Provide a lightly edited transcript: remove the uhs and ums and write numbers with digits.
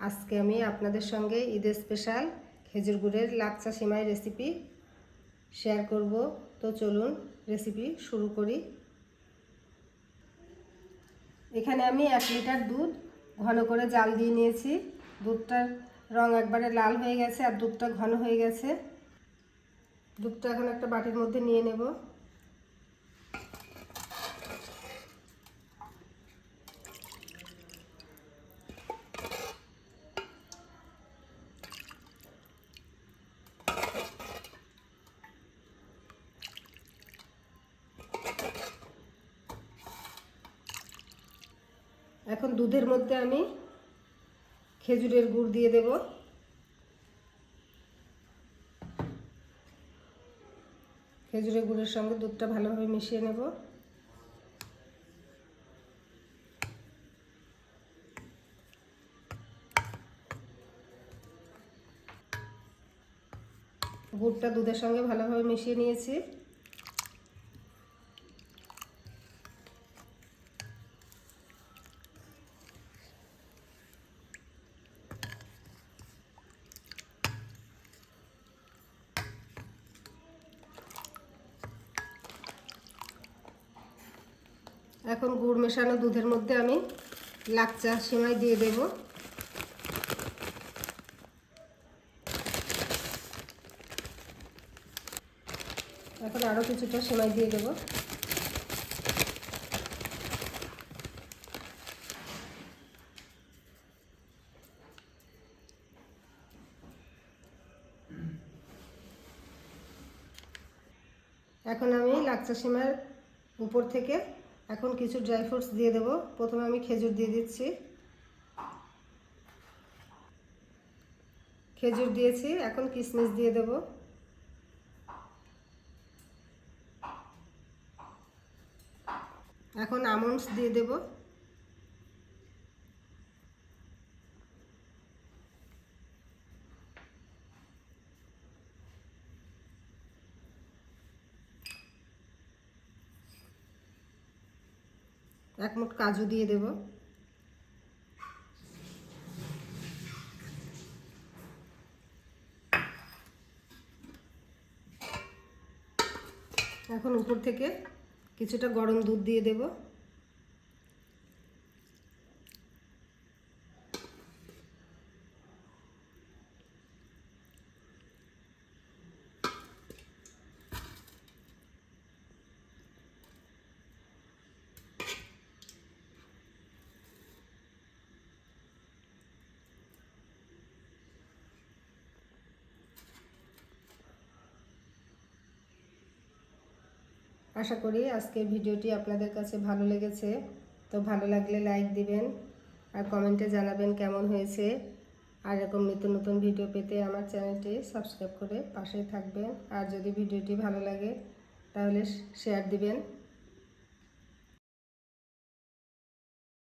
আজকে আমি আপনাদের সঙ্গে ঈদের স্পেশাল খেজুর গুড়ের লাচ্ছা সেমাই রেসিপি শেয়ার করব। তো চলুন রেসিপি শুরু করি। এখানে আমি 1 লিটার দুধ ঘন করে জাল দিয়ে নিয়েছি। দুধটার রং একবারে লাল হয়ে গেছে আর দুধটা ঘন হয়ে গেছে। দুধটা এখন একটা বাটির মধ্যে নিয়ে নেব। এখন দুধের মধ্যে আমি খেজুরের গুড় দিয়ে দেব। খেজুরের গুড়ের সঙ্গে দুধটা ভালোভাবে মিশিয়ে নেব। গুড়টা দুধের সঙ্গে ভালোভাবে মিশিয়ে নিয়েছি। এখন গুড় মেশানো দুধের মধ্যে আমি লাচ্ছা সেমাই দিয়ে দেব। এখন আরও কিছুটা সেমাই দিয়ে দেব। এখন আমি লাচ্ছা সেমাইয়ের উপর থেকে এখন কিছু ড্রাই ফ্রুটস দিয়ে দেব। প্রথমে আমি খেজুর দিয়ে দিচ্ছি। খেজুর দিয়েছি, এখন কিশমিশ দিয়ে দেব। এখন আমন্ডস দিয়ে দেব। এক মুঠ কাজু দিয়ে দেব। এখন উপর থেকে কিছুটা গরম দুধ দিয়ে দেব। আশা করি আজকের ভিডিওটি আপনাদের কাছে ভালো লেগেছে। তো ভালো লাগলে লাইক দিবেন আর কমেন্টে জানাবেন কেমন হয়েছে। আর এরকম নিত্য নতুন ভিডিও পেতে আমার চ্যানেলটি সাবস্ক্রাইব করে পাশেই থাকবেন। আর যদি ভিডিওটি ভালো লাগে তাহলে শেয়ার দিবেন।